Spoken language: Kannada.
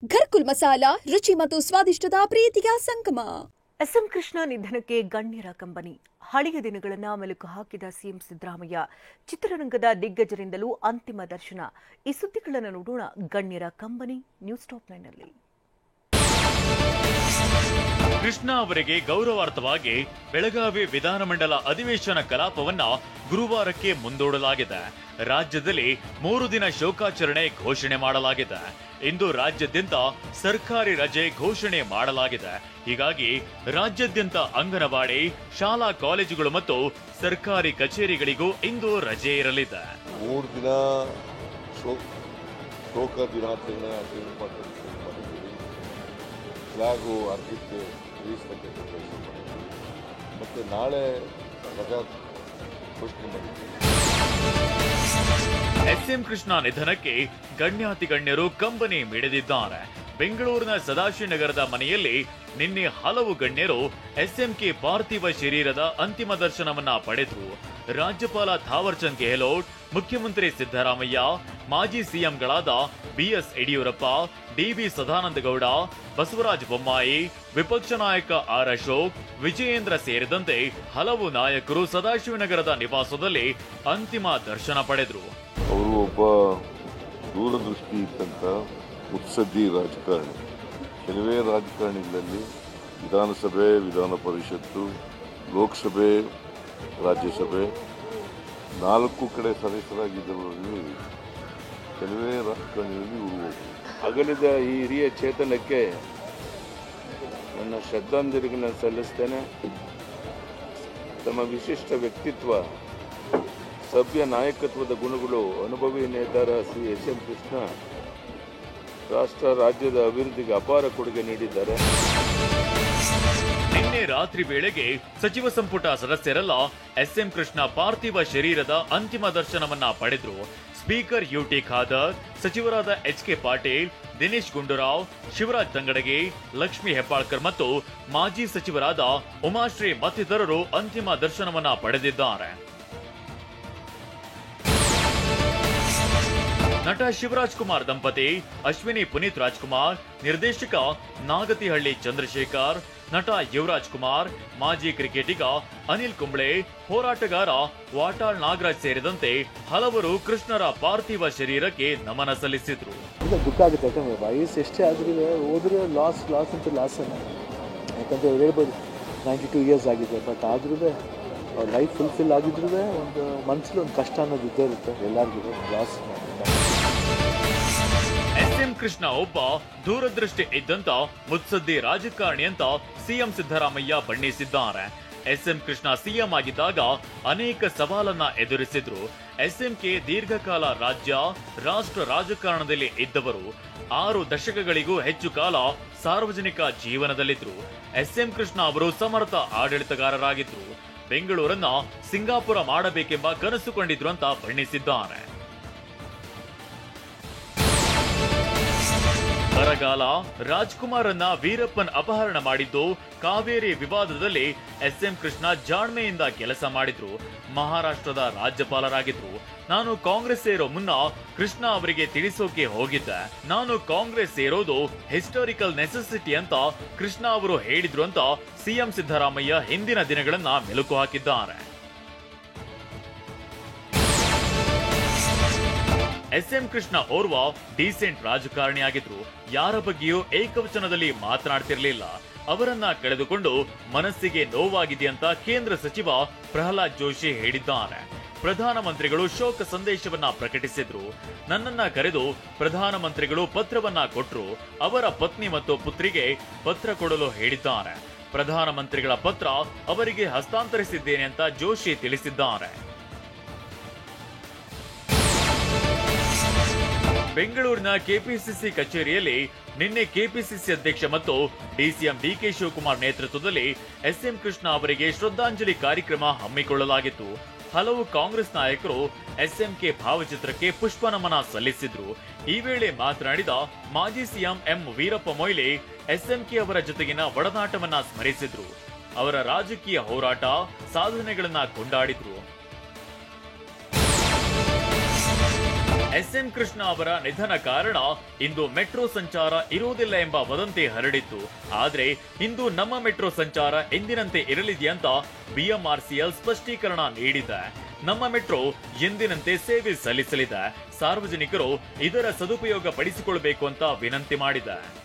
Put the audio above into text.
ಘರ್ಕುಲ್ ಮಸಾಲಾ ರುಚಿ ಮತ್ತು ಸ್ವಾದಿಷ್ಟದ ಪ್ರೀತಿಯ ಸಂಗಮ. ಎಸ್ಎಂ ಕೃಷ್ಣ ನಿಧನಕ್ಕೆ ಗಣ್ಯರ ಕಂಬನಿ. ಹಳೆಯ ದಿನಗಳನ್ನ ಮೆಲುಕು ಹಾಕಿದ ಸಿಎಂ ಸಿದ್ದರಾಮಯ್ಯ. ಚಿತ್ರರಂಗದ ದಿಗ್ಗಜರಿಂದಲೂ ಅಂತಿಮ ದರ್ಶನ. ಈ ಸುದ್ದಿಗಳನ್ನು ನೋಡೋಣ ಗಣ್ಯರ ಕಂಬನಿ ನ್ಯೂಸ್ ಟಾಪ್ 9ನಲ್ಲಿ. ಕೃಷ್ಣ ಅವರಿಗೆ ಗೌರವಾರ್ಥವಾಗಿ ಬೆಳಗಾವಿ ವಿಧಾನಮಂಡಲ ಅಧಿವೇಶನ ಕಲಾಪವನ್ನ ಗುರುವಾರಕ್ಕೆ ಮುಂದೂಡಲಾಗಿದೆ. ರಾಜ್ಯದಲ್ಲಿ 3 ದಿನ ಶೋಕಾಚರಣೆ ಘೋಷಣೆ ಮಾಡಲಾಗಿದೆ. ಇಂದು ರಾಜ್ಯಾದ್ಯಂತ ಸರ್ಕಾರಿ ರಜೆ ಘೋಷಣೆ ಮಾಡಲಾಗಿದೆ. ಹೀಗಾಗಿ ರಾಜ್ಯಾದ್ಯಂತ ಅಂಗನವಾಡಿ, ಶಾಲಾ ಕಾಲೇಜುಗಳು ಮತ್ತು ಸರ್ಕಾರಿ ಕಚೇರಿಗಳಿಗೂ ಇಂದು ರಜೆ ಇರಲಿದೆ. 3 ದಿನ ಶೋಕ ದಿನಾಚರಣೆ ಆಚರಣೆ ಮಾಡಿದ್ದೀವಿ. ಫ್ಲಾಗು ಅರ್ಪಿಸಿ ಮತ್ತು ನಾಳೆ ರಜಾ ಘೋಷಣೆ ಮಾಡಿದ್ದೀವಿ. ಎಸ್ಎಂ ಕೃಷ್ಣ ನಿಧನಕ್ಕೆ ಗಣ್ಯಾತಿ ಗಣ್ಯರು ಕಂಬನಿ ಮಿಡಿದಿದ್ದಾರೆ. ಬೆಂಗಳೂರಿನ ಸದಾಶಿವನಗರದ ಮನೆಯಲ್ಲಿ ನಿನ್ನೆ ಹಲವು ಗಣ್ಯರು ಎಸ್ಎಂಕೆ ಪಾರ್ಥಿವ ಶರೀರದ ಅಂತಿಮ ದರ್ಶನವನ್ನ ಪಡೆದರು. ರಾಜ್ಯಪಾಲ ಥಾವರ್ ಚಂದ್ ಗೆಹ್ಲೋಟ್, ಮುಖ್ಯಮಂತ್ರಿ ಸಿದ್ದರಾಮಯ್ಯ, ಮಾಜಿ ಸಿಎಂಗಳಾದ ಬಿಎಸ್ ಯಡಿಯೂರಪ್ಪ, ಡಿವಿ ಸದಾನಂದಗೌಡ, ಬಸವರಾಜ ಬೊಮ್ಮಾಯಿ, ವಿಪಕ್ಷ ನಾಯಕ ಆರ್ ಅಶೋಕ್, ವಿಜಯೇಂದ್ರ ಸೇರಿದಂತೆ ಹಲವು ನಾಯಕರು ಸದಾಶಿವನಗರದ ನಿವಾಸದಲ್ಲಿ ಅಂತಿಮ ದರ್ಶನ ಪಡೆದರು. ಅವರು ಒಬ್ಬ ದೂರದೃಷ್ಟಿ ಇದ್ದಂಥ ಮುತ್ಸದ್ದಿ ರಾಜಕಾರಣಿ. ಕೆಲವೇ ರಾಜಕಾರಣಿಗಳಲ್ಲಿ ವಿಧಾನಸಭೆ, ವಿಧಾನ ಪರಿಷತ್ತು, ಲೋಕಸಭೆ, ರಾಜ್ಯಸಭೆ 4 ಕಡೆ ಸದಸ್ಯರಾಗಿದ್ದವರಲ್ಲಿ ಕೆಲವೇ ರಾಜಕಾರಣಿಗಳಲ್ಲಿ ಇವರು. ಅಗಲಿದ ಈ ಹಿರಿಯ ಚೇತನಕ್ಕೆ ನನ್ನ ಶ್ರದ್ಧಾಂಜಲಿಗಳನ್ನು ಸಲ್ಲಿಸ್ತೇನೆ. ತಮ್ಮ ವಿಶಿಷ್ಟ ವ್ಯಕ್ತಿತ್ವ, ಸಭ್ಯ ನಾಯಕತ್ವದ ಗುಣಗಳು, ಅನುಭವಿ ನೇತಾರ ಶ್ರೀ ಎಸ್ಎಂ ಕೃಷ್ಣ ರಾಷ್ಟ್ರ ರಾಜ್ಯದ ಅಭಿವೃದ್ಧಿಗೆ ಅಪಾರ ಕೊಡುಗೆ ನೀಡಿದ್ದಾರೆ. ನಿನ್ನೆ ರಾತ್ರಿ ವೇಳೆಗೆ ಸಚಿವ ಸಂಪುಟ ಸದಸ್ಯರೆಲ್ಲ ಎಸ್ಎಂ ಕೃಷ್ಣ ಪಾರ್ಥಿವ ಶರೀರದ ಅಂತಿಮ ದರ್ಶನವನ್ನ ಪಡೆದರು. ಸ್ಪೀಕರ್ ಯುಟಿ ಖಾದರ್, ಸಚಿವರಾದ ಎಚ್ಕೆ ಪಾಟೀಲ್, ದಿನೇಶ್ ಗುಂಡೂರಾವ್, ಶಿವರಾಜ್ ತಂಗಡಗಿ, ಲಕ್ಷ್ಮೀ ಹೆಬ್ಬಾಳ್ಕರ್ ಮತ್ತು ಮಾಜಿ ಸಚಿವರಾದ ಉಮಾಶ್ರೀ ಮತ್ತಿತರರು ಅಂತಿಮ ದರ್ಶನವನ್ನ ಪಡೆದಿದ್ದಾರೆ. ನಟ ಶಿವರಾಜ್ ಕುಮಾರ್ ದಂಪತಿ, ಅಶ್ವಿನಿ ಪುನೀತ್ ರಾಜ್ಕುಮಾರ್, ನಿರ್ದೇಶಕ ನಾಗತಿಹಳ್ಳಿ ಚಂದ್ರಶೇಖರ್, ನಟ ಯುವರಾಜ್ ಕುಮಾರ್, ಮಾಜಿ ಕ್ರಿಕೆಟಿಗ ಅನಿಲ್ ಕುಂಬ್ಳೆ, ಹೋರಾಟಗಾರ ವಾಟಾಳ್ ನಾಗರಾಜ್ ಸೇರಿದಂತೆ ಹಲವರು ಕೃಷ್ಣರ ಪಾರ್ಥಿವ ಶರೀರಕ್ಕೆ ನಮನ ಸಲ್ಲಿಸಿದ್ರು. ದುಃಖ ಆಗುತ್ತೆ, ಯಾಕಂದ್ರೆ ವಯಸ್ಸು ಎಷ್ಟೇ ಆದ್ರೂ ಹೋದ್ರೆ ಲಾಸ್ ಅಂತ ಲಾಸ್ ಯಾಕಂದ್ರೆ ಹೇಳ್ಬೋದು 92 ಇಯರ್ಸ್ ಆಗಿದೆ. ಬಟ್ ಆದ್ರೂ ಅವ್ರ ಲೈಫ್ ಫುಲ್ಫಿಲ್ ಆಗಿದ್ರೂ ಒಂದು ಮನಸ್ಸಲ್ಲಿ ಒಂದು ಕಷ್ಟ ಅನ್ನೋದು ಇದ್ದೇ ಇರುತ್ತೆ ಎಲ್ಲರಿಗೂ. ಲಾಸ್ ಎಸ್ಎಂ ಕೃಷ್ಣ ಒಬ್ಬ ದೂರದೃಷ್ಟಿ ಇದ್ದಂತ ಮುತ್ಸದ್ದಿ ರಾಜಕಾರಣಿ ಅಂತ ಸಿಎಂ ಸಿದ್ದರಾಮಯ್ಯ ಬಣ್ಣಿಸಿದ್ದಾರೆ. ಎಸ್ಎಂ ಕೃಷ್ಣ ಸಿಎಂ ಆಗಿದ್ದಾಗ ಅನೇಕ ಸವಾಲನ್ನ ಎದುರಿಸಿದ್ರು. ಎಸ್ಎಂಕೆ ದೀರ್ಘಕಾಲ ರಾಷ್ಟ್ರ ರಾಜಕಾರಣದಲ್ಲಿ ಇದ್ದವರು. 6 ದಶಕಗಳಿಗೂ ಹೆಚ್ಚು ಕಾಲ ಸಾರ್ವಜನಿಕ ಜೀವನದಲ್ಲಿದ್ರು. ಎಸ್ಎಂ ಕೃಷ್ಣ ಅವರು ಸಮರ್ಥ ಆಡಳಿತಗಾರರಾಗಿದ್ರು. ಬೆಂಗಳೂರನ್ನ ಸಿಂಗಾಪುರ ಮಾಡಬೇಕೆಂಬ ಕನಸು ಕಂಡಿದ್ರು ಅಂತ ಬಣ್ಣಿಸಿದ್ದಾರೆ. ಬರಗಾಲ, ರಾಜ್ಕುಮಾರ್ ಅನ್ನ ವೀರಪ್ಪನ್ ಅಪಹರಣ ಮಾಡಿದ್ದು, ಕಾವೇರಿ ವಿವಾದದಲ್ಲಿ ಎಸ್ಎಂ ಕೃಷ್ಣ ಜಾಣ್ಮೆಯಿಂದ ಕೆಲಸ ಮಾಡಿದ್ರು. ಮಹಾರಾಷ್ಟ್ರದ ರಾಜ್ಯಪಾಲರಾಗಿದ್ರು. ನಾನು ಕಾಂಗ್ರೆಸ್ ಸೇರೋ ಮುನ್ನ ಕೃಷ್ಣ ಅವರಿಗೆ ತಿಳಿಸೋಕೆ ಹೋಗಿದ್ದೆ. ನಾನು ಕಾಂಗ್ರೆಸ್ ಸೇರೋದು ಹಿಸ್ಟಾರಿಕಲ್ ನೆಸೆಸಿಟಿ ಅಂತ ಕೃಷ್ಣ ಅವರು ಹೇಳಿದ್ರು ಅಂತ ಸಿಎಂ ಸಿದ್ದರಾಮಯ್ಯ ಹಿಂದಿನ ದಿನಗಳನ್ನ ಮೆಲುಕು ಹಾಕಿದ್ದಾರೆ. ಎಸ್ಎಂ ಕೃಷ್ಣ ಓರ್ವ ಡೀಸೆಂಟ್ ರಾಜಕಾರಣಿಯಾಗಿದ್ರು. ಯಾರ ಬಗ್ಗೆಯೂ ಏಕವಚನದಲ್ಲಿ ಮಾತನಾಡ್ತಿರ್ಲಿಲ್ಲ. ಅವರನ್ನ ಕಳೆದುಕೊಂಡು ಮನಸ್ಸಿಗೆ ನೋವಾಗಿದೆಯಂತ ಕೇಂದ್ರ ಸಚಿವ ಪ್ರಹ್ಲಾದ್ ಜೋಶಿ ಹೇಳಿದ್ದಾರೆ. ಪ್ರಧಾನಮಂತ್ರಿಗಳು ಶೋಕ ಸಂದೇಶವನ್ನ ಪ್ರಕಟಿಸಿದ್ರು. ನನ್ನನ್ನ ಕರೆದು ಪ್ರಧಾನಮಂತ್ರಿಗಳು ಪತ್ರವನ್ನ ಕೊಟ್ರು. ಅವರ ಪತ್ನಿ ಮತ್ತು ಪುತ್ರಿಗೆ ಪತ್ರ ಕೊಡಲು ಹೇಳಿದ್ದಾರೆ. ಪ್ರಧಾನಮಂತ್ರಿಗಳ ಪತ್ರ ಅವರಿಗೆ ಹಸ್ತಾಂತರಿಸಿದ್ದೇನೆ ಅಂತ ಜೋಶಿ ತಿಳಿಸಿದ್ದಾರೆ. ಬೆಂಗಳೂರಿನ ಕೆಪಿಸಿಸಿ ಕಚೇರಿಯಲ್ಲಿ ನಿನ್ನೆ ಕೆಪಿಸಿಸಿ ಅಧ್ಯಕ್ಷ ಮತ್ತು ಡಿಸಿಎಂ ಡಿಕೆ ಶಿವಕುಮಾರ್ ನೇತೃತ್ವದಲ್ಲಿ ಎಸ್ಎಂ ಕೃಷ್ಣ ಅವರಿಗೆ ಶ್ರದ್ಧಾಂಜಲಿ ಕಾರ್ಯಕ್ರಮ ಹಮ್ಮಿಕೊಳ್ಳಲಾಗಿತ್ತು. ಹಲವು ಕಾಂಗ್ರೆಸ್ ನಾಯಕರು ಎಸ್ಎಂಕೆ ಭಾವಚಿತ್ರಕ್ಕೆ ಪುಷ್ಪ ನಮನ ಸಲ್ಲಿಸಿದ್ರು. ಈ ವೇಳೆ ಮಾತನಾಡಿದ ಮಾಜಿ CM M Veerappa Moily SMK ಅವರ ಜೊತೆಗಿನ ಒಡನಾಟವನ್ನ ಸ್ಮರಿಸಿದ್ರು. ಅವರ ರಾಜಕೀಯ ಹೋರಾಟ, ಸಾಧನೆಗಳನ್ನ ಕೊಂಡಾಡಿದ್ರು. SM ಕೃಷ್ಣ ಅವರ ನಿಧನ ಕಾರಣ ಇಂದು ಮೆಟ್ರೋ ಸಂಚಾರ ಇರುವುದಿಲ್ಲ ಎಂಬ ವದಂತಿ ಹರಡಿತ್ತು. ಆದ್ರೆ ಇಂದು ನಮ್ಮ ಮೆಟ್ರೋ ಸಂಚಾರ ಎಂದಿನಂತೆ ಇರಲಿದೆಯಂತ BMRCL ಸ್ಪಷ್ಟೀಕರಣ ನೀಡಿದೆ. ನಮ್ಮ ಮೆಟ್ರೋ ಎಂದಿನಂತೆ ಸೇವೆ ಸಲ್ಲಿಸಲಿದೆ. ಸಾರ್ವಜನಿಕರು ಇದರ ಸದುಪಯೋಗ ಪಡಿಸಿಕೊಳ್ಳಬೇಕು ಅಂತ ವಿನಂತಿ ಮಾಡಿದೆ.